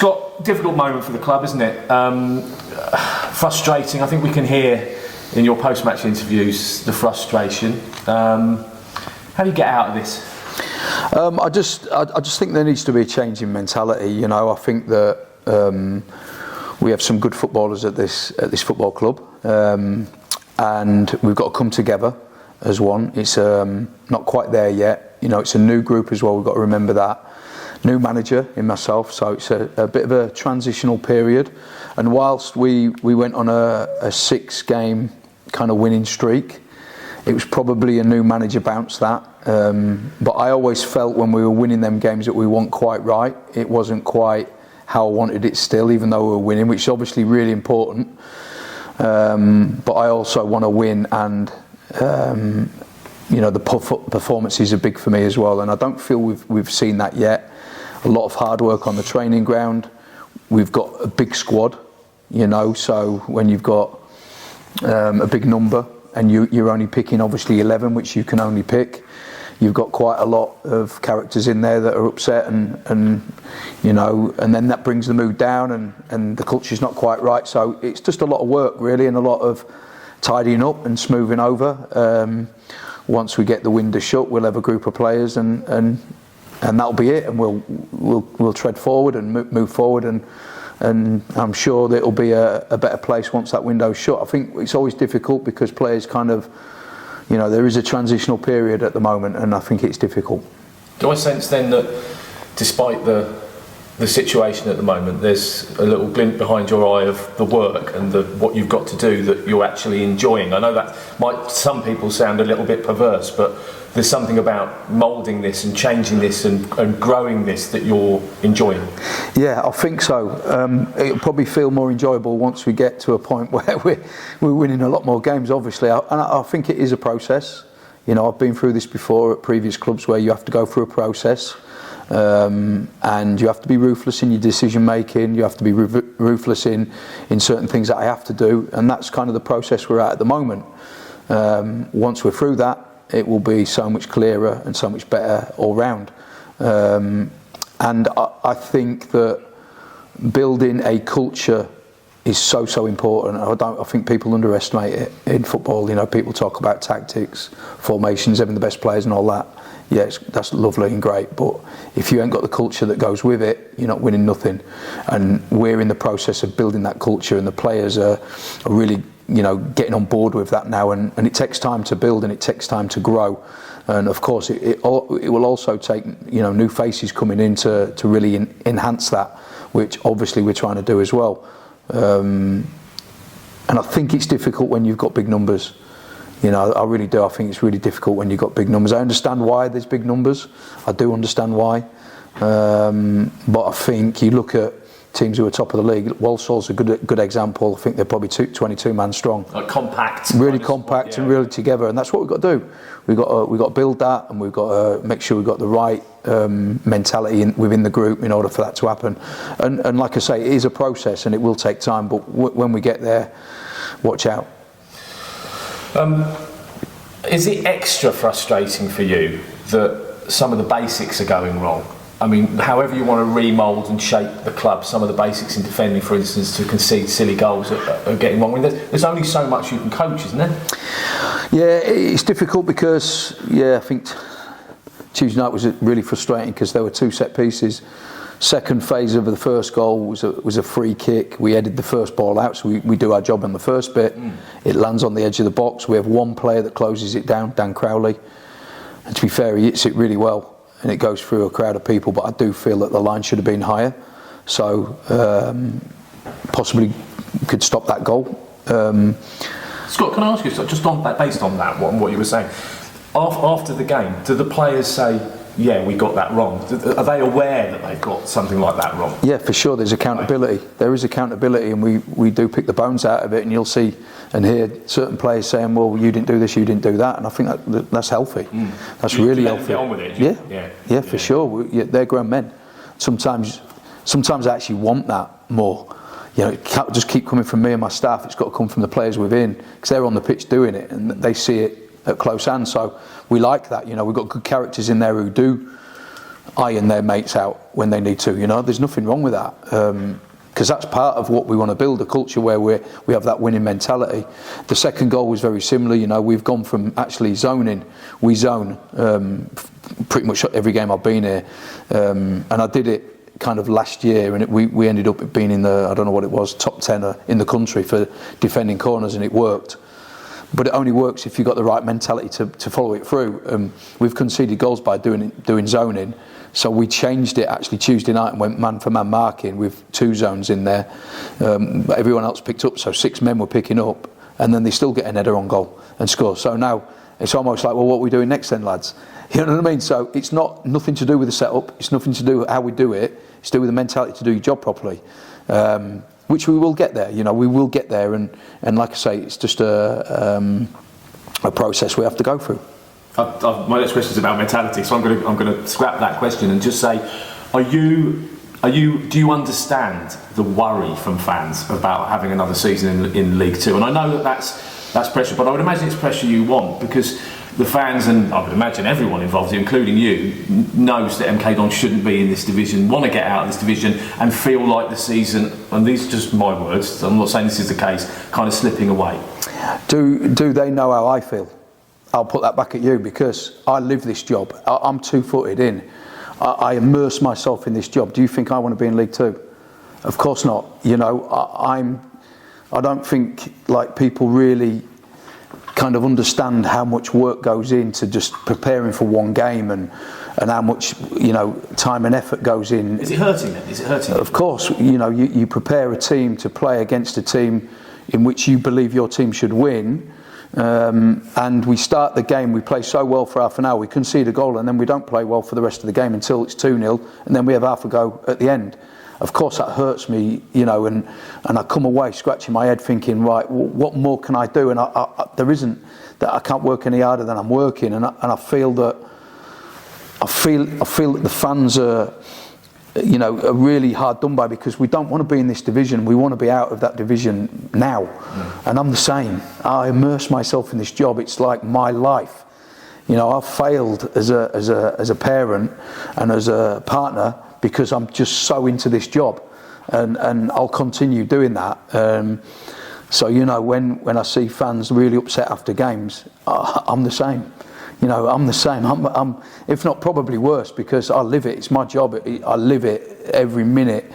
Scott, difficult moment for the club, isn't it? Frustrating. I think we can hear in your post-match interviews the frustration. How do you get out of this? I just think there needs to be a change in mentality. You know, I think that we have some good footballers at this football club, and we've got to come together as one. It's not quite there yet. You know, it's a new group as well. We've got to remember that. New manager in myself, so it's a bit of a transitional period. And whilst we went on a 6-game kind of winning streak, it was probably a new manager bounce that. But I always felt when we were winning them games that we weren't quite right. It wasn't quite how I wanted it still, even though we were winning, which is obviously really important. But I also want to win, and you know, the performances are big for me as well. And I don't feel we've seen that yet. A lot of hard work on the training ground. We've got a big squad, you know, so when you've got a big number and you're only picking obviously 11, which you can only pick, you've got quite a lot of characters in there that are upset, and you know, and then that brings the mood down, and the culture's not quite right. So it's just a lot of work really, and a lot of tidying up and smoothing over. Once we get the window shut, we'll have a group of players, and that'll be it, and we'll tread forward and move forward, and I'm sure that it'll be a better place once that window's shut. I think it's always difficult because players kind of, you know, there is a transitional period at the moment, and I think it's difficult. Do I sense then that despite the situation at the moment, there's a little glint behind your eye of the work and what you've got to do that you're actually enjoying? I know that might, some people, sound a little bit perverse, but there's something about moulding this and changing this and growing this that you're enjoying. Yeah, I think so. It'll probably feel more enjoyable once we get to a point where we're winning a lot more games, obviously. And I think it is a process. You know, I've been through this before at previous clubs where you have to go through a process. And you have to be ruthless in your decision making, you have to be ruthless in certain things that I have to do, and that's kind of the process we're at the moment. Once we're through that, it will be so much clearer and so much better all round. And I think that building a culture is so important. I think people underestimate it in football. You know, people talk about tactics, formations, having the best players and all that. Yeah, that's lovely and great, but if you ain't got the culture that goes with it, you're not winning nothing. And we're in the process of building that culture, and the players are really, you know, getting on board with that now, and it takes time to build and it takes time to grow. And of course it will also take, you know, new faces coming in to really enhance that, which obviously we're trying to do as well. And I think it's difficult when you've got big numbers. You know, I really do. I think it's really difficult when you've got big numbers. I understand why there's big numbers. I do understand why. But I think you look at teams who are top of the league. Walsall's a good example. I think they're probably 22 man strong. Like compact. Really compact, yeah. And really together. And that's what we've got to do. We've got to build that, and we've got to make sure we've got the right mentality within the group in order for that to happen. And like I say, it is a process and it will take time. But when we get there, watch out. Is it extra frustrating for you that some of the basics are going wrong? I mean, however you want to remould and shape the club, some of the basics in defending, for instance, to concede silly goals are getting wrong. I mean, there's only so much you can coach, isn't there? Yeah, it's difficult because, I think Tuesday night was really frustrating because there were 2 set pieces. Second phase of the first goal was a free kick. We headed the first ball out, so we do our job in the first bit. It lands on the edge of the box. We have one player that closes it down, Dan Crowley. And to be fair, he hits it really well, and it goes through a crowd of people. But I do feel that the line should have been higher, so possibly could stop that goal. Scott, can I ask you, just based on that, what you were saying, after the game, do the players say, yeah, we got that wrong? Are they aware that they've got something like that wrong? Yeah, for sure. There's accountability. Right. There is accountability, and we do pick the bones out of it. And you'll see and hear certain players saying, "Well, you didn't do this, you didn't do that," and I think that's healthy. That's really healthy. Get on with it. Yeah, for sure. They're grown men. Sometimes I actually want that more. You know, it can't just keep coming from me and my staff. It's got to come from the players within, because they're on the pitch doing it and they see it at close hand. So we like that. You know, we've got good characters in there who do iron their mates out when they need to. You know, there's nothing wrong with that. Because that's part of what we want to build, a culture where we have that winning mentality. The second goal was very similar. You know, we've gone from actually zoning. We zone pretty much every game I've been here, and I did it kind of last year, and we ended up being in the, I don't know what it was, top 10 in the country for defending corners, and it worked. But it only works if you've got the right mentality to follow it through. We've conceded goals by doing zoning. So we changed it actually Tuesday night and went man for man marking with 2 zones in there. But everyone else picked up, so 6 men were picking up, and then they still get an header on goal and score. So now it's almost like, well, what are we doing next then, lads? You know what I mean? So it's nothing to do with the setup. It's nothing to do with how we do it. It's to do with the mentality to do your job properly, which we will get there. You know, we will get there, and like I say, it's just a process we have to go through. My next question is about mentality, so I'm going to scrap that question and just say, do you understand the worry from fans about having another season in League Two? And I know that's pressure, but I would imagine it's pressure you want, because the fans, and I would imagine everyone involved, including you, knows that MK Dons shouldn't be in this division, want to get out of this division, and feel like the season, and these are just my words, I'm not saying this is the case, kind of slipping away. Do they know how I feel? I'll put that back at you, because I live this job. I'm 2-footed in. I immerse myself in this job. Do you think I want to be in League Two? Of course not. You know, I don't think like people really kind of understand how much work goes into just preparing for one game, and how much, you know, time and effort goes in. Is it hurting then? Is it hurting? Of course, you know, you prepare a team to play against a team in which you believe your team should win. And we start the game, we play so well for half an hour, we concede a goal, and then we don't play well for the rest of the game until it's 2-0, and then we have half a go at the end. Of course that hurts me, you know, and I come away scratching my head thinking, right, what more can I do? And there isn't, that I can't work any harder than I'm working, and I feel that the fans are, you know, are really hard done by, because we don't want to be in this division. We want to be out of that division now. And I'm the same. I immerse myself in this job. It's like my life. You know, I've failed as a parent and as a partner because I'm just so into this job, and I'll continue doing that. So, you know, when I see fans really upset after games, I'm the same. You know, I'm the same. I'm if not probably worse, because I live it. It's my job. I live it every minute.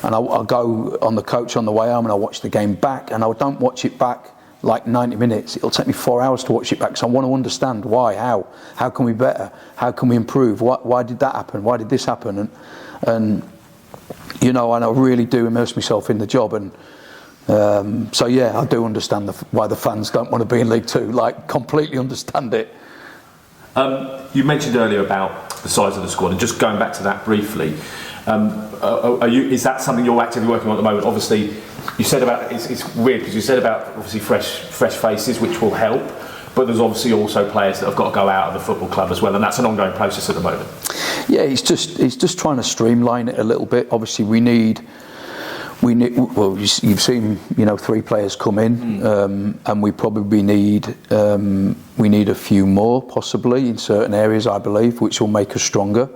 And I'll go on the coach on the way home and I'll watch the game back. And I don't watch it back like 90 minutes. It'll take me 4 hours to watch it back. So I want to understand why, how can we better? How can we improve? Why did that happen? Why did this happen? And you know, and I really do immerse myself in the job. And so yeah, I do understand why the fans don't want to be in League Two. Like, completely understand it. You mentioned earlier about the size of the squad, and just going back to that briefly, is that something you're actively working on at the moment? Obviously, you said about, it's weird because you said about obviously fresh faces, which will help, but there's obviously also players that have got to go out of the football club as well, and that's an ongoing process at the moment. Yeah, it's just trying to streamline it a little bit. Obviously, we need. Well, you've seen, you know, 3 players come in, and we probably need a few more possibly in certain areas, I believe, which will make us stronger,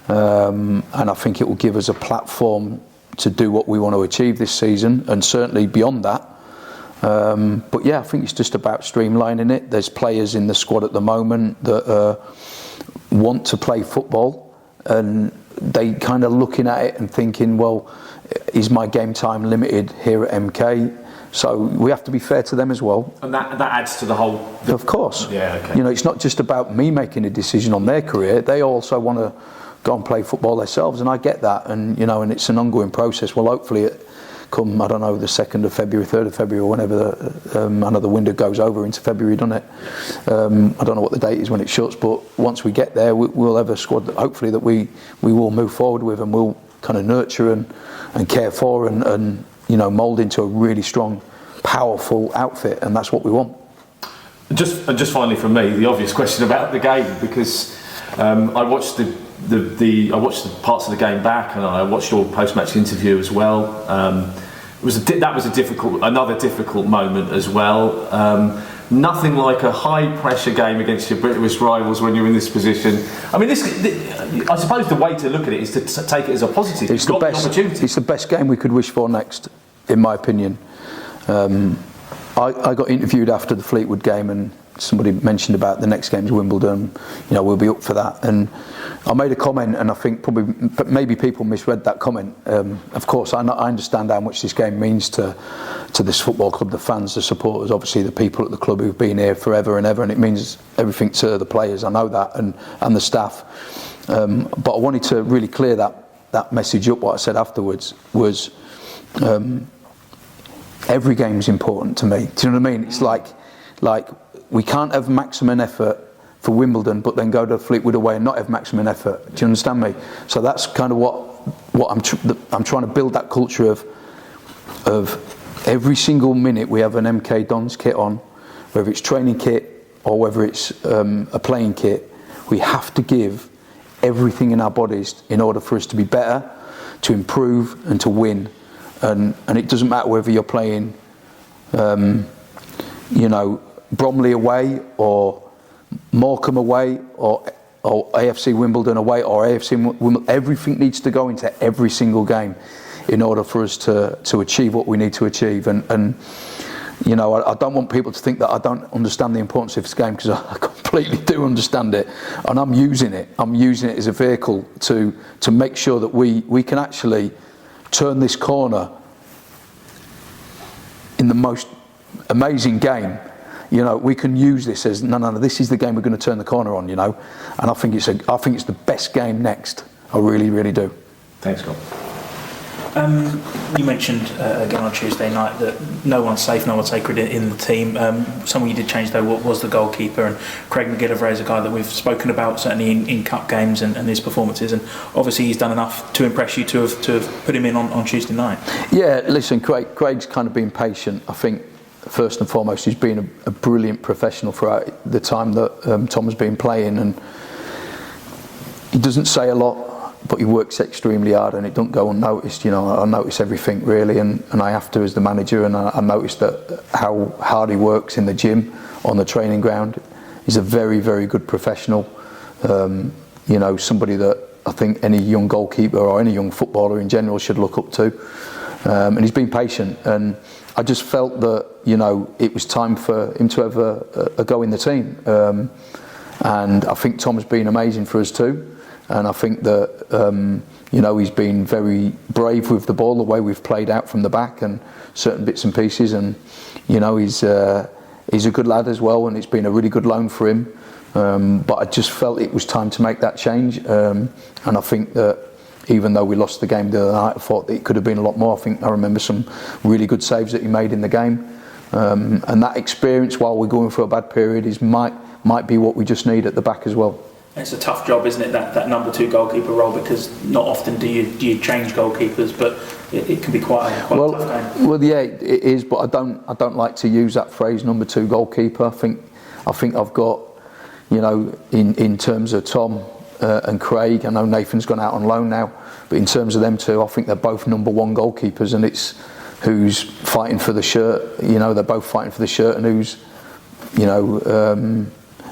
and I think it will give us a platform to do what we want to achieve this season, and certainly beyond that. But yeah, I think it's just about streamlining it. There's players in the squad at the moment that want to play football, and they kind of looking at it and thinking, well, is my game time limited here at MK? So we have to be fair to them as well. And that adds to the whole... Of course. Yeah, okay. You know, it's not just about me making a decision on their career. They also want to go and play football themselves, and I get that. And, you know, and it's an ongoing process. Well, hopefully it come, I don't know, the 2nd of February, 3rd of February, or whenever I know the window goes over into February, doesn't it? I don't know what the date is when it shuts, but once we get there, we'll have a squad that hopefully that we will move forward with, and we'll kind of nurture and care for, and you know, mould into a really strong, powerful outfit, and that's what we want. Just finally from me, the obvious question about the game, because I watched the parts of the game back, and I watched your post-match interview as well. That was another difficult moment as well. nothing like a high-pressure game against your British rivals when you're in this position. I mean, I suppose the way to look at it is to take it as a positive. It's the best. It's the best game we could wish for next, in my opinion. I got interviewed after the Fleetwood game, and somebody mentioned about the next game's Wimbledon. We'll be up for that, and I made a comment, and I think maybe people misread that comment. Of course, I understand how much this game means to this football club, the fans, the supporters, obviously the people at the club who've been here forever and ever, and it means everything to the players. I know that, and the staff. But I wanted to really clear that message up. What I said afterwards was, every game's important to me. Do you know what I mean? It's like we can't have maximum effort for Wimbledon, but then go to Fleetwood away and not have maximum effort. Do you understand me? So that's kind of what I'm trying to build, that culture of every single minute we have an MK Dons kit on, whether it's training kit or whether it's a playing kit. We have to give everything in our bodies in order for us to be better, to improve and to win. And it doesn't matter whether you're playing, Bromley away or Morecambe away or AFC Wimbledon away or AFC Wimbledon. Everything needs to go into every single game in order for us to achieve what we need to achieve. And I don't want people to think that I don't understand the importance of this game, because I completely do understand it, and I'm using it. I'm using it as a vehicle to make sure that we can actually turn this corner in the most amazing game. We can use this as no, this is the game we're going to turn the corner on. And I think it's the best game next. I really, really do. Thanks, Scott. You mentioned again on Tuesday night that no one's safe, no one's sacred in the team. Someone you did change though was the goalkeeper, and Craig McGillivray is a guy that we've spoken about certainly in cup games and his performances, and obviously he's done enough to impress you to have put him in on Tuesday night. Yeah, listen, Craig's kind of been patient. I think first and foremost he's been a brilliant professional throughout the time that Tom has been playing, and he doesn't say a lot, but he works extremely hard, and it don't go unnoticed. I notice everything really, and I have to as the manager, and I notice that how hard he works in the gym, on the training ground. He's a very, very good professional. Somebody that I think any young goalkeeper or any young footballer in general should look up to. And he's been patient, and I just felt that it was time for him to have a go in the team. And I think Tom's been amazing for us too. And I think that he's been very brave with the ball, the way we've played out from the back and certain bits and pieces. And he's a good lad as well, and it's been a really good loan for him. But I just felt it was time to make that change. And I think that even though we lost the game the other night, I thought that it could have been a lot more. I remember some really good saves that he made in the game. And that experience while we're going through a bad period might be what we just need at the back as well. It's a tough job, isn't it, that number 2 goalkeeper role, because not often do you change goalkeepers, but it can be quite a tough game. Well, yeah, it is, but I don't like to use that phrase, number 2 goalkeeper. I think I've got, in terms of Tom and Craig, I know Nathan's gone out on loan now, but in terms of them two, I think they're both number 1 goalkeepers, and it's who's fighting for the shirt. They're both fighting for the shirt, and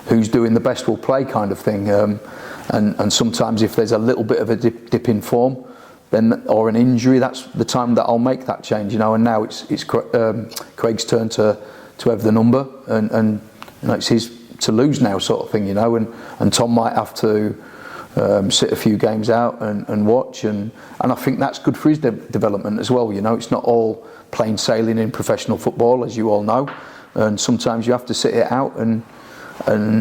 who's doing the best will play, kind of thing. And sometimes if there's a little bit of a dip in form, then or an injury, that's the time that I'll make that change. And now it's Craig's turn to have the number, and it's his to lose now, sort of thing. And Tom might have to sit a few games out and watch, and I think that's good for his development as well. It's not all plain sailing in professional football, as you all know, and sometimes you have to sit it out and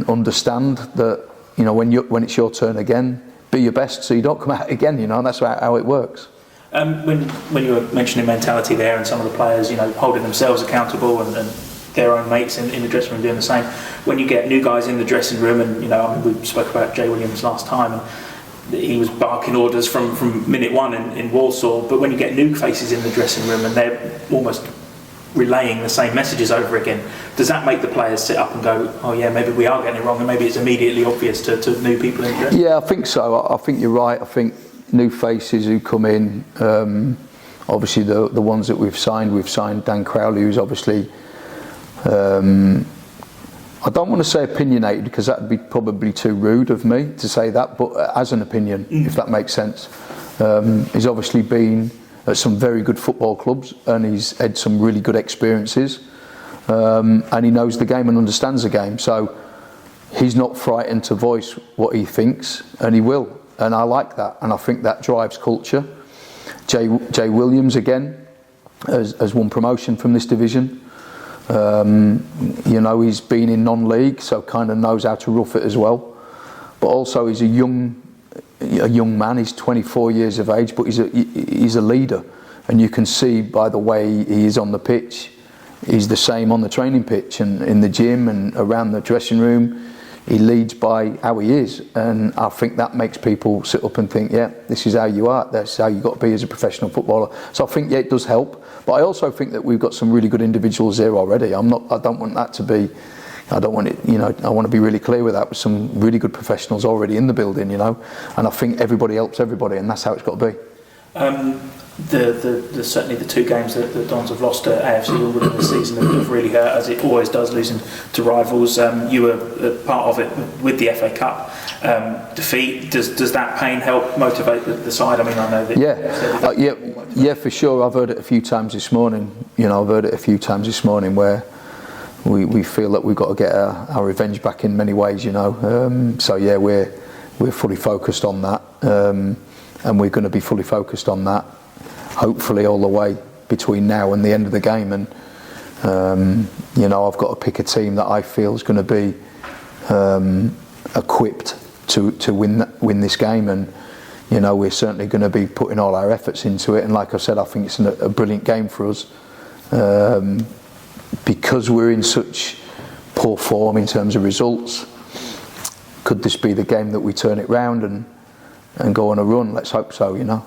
understand that when it's your turn again, be your best so you don't come out again. That's how it works. When you were mentioning mentality there, and some of the players holding themselves accountable and their own mates in the dressing room doing the same, when you get new guys in the dressing room, and we spoke about Jay Williams last time, and he was barking orders from minute 1 in Warsaw, but when you get new faces in the dressing room and they're almost relaying the same messages over again, does that make the players sit up and go, oh yeah, maybe we are getting it wrong, and maybe it's immediately obvious to new people in there? Yeah, I think so. I think you're right. I think new faces who come in, obviously the ones that we've signed Dan Crowley, who's obviously I don't want to say opinionated because that would be probably too rude of me to say that, but as an opinion, if that makes sense. He's obviously been at some very good football clubs and he's had some really good experiences, and he knows the game and understands the game, so he's not frightened to voice what he thinks, and he will, and I like that, and I think that drives culture. Jay Williams again has won promotion from this division. You know, he's been in non-league, so kind of knows how to rough it as well. But also, he's a young man. He's 24 years of age, but he's a leader, and you can see by the way he is on the pitch. He's the same on the training pitch and in the gym and around the dressing room. He leads by how he is, and I think that makes people sit up and think, yeah, this is how you are. That's how you got to be as a professional footballer. So I think, yeah, it does help. But I also think that we've got some really good individuals there already. I don't want that to be. I don't want it. You know, I want to be really clear with that. With some really good professionals already in the building, you know, and I think everybody helps everybody, and that's how it's got to be. Certainly the two games that the Dons have lost to AFC Wimbledon this season have really hurt, as it always does, losing to rivals. You were part of it with the FA Cup defeat. Does that pain help motivate the side? I mean, I know that. Yeah, for sure. I've heard it a few times this morning. You know, I've heard it a few times this morning where we feel that we've got to get our revenge back in many ways. You know, so yeah, we're fully focused on that, and we're going to be fully focused on that. Hopefully all the way between now and the end of the game, and you know, I've got to pick a team that I feel is going to be equipped to win this game, and you know, we're certainly going to be putting all our efforts into it. And like I said, I think it's a brilliant game for us because we're in such poor form in terms of results. Could this be the game that we turn it round and go on a run? Let's hope so, you know.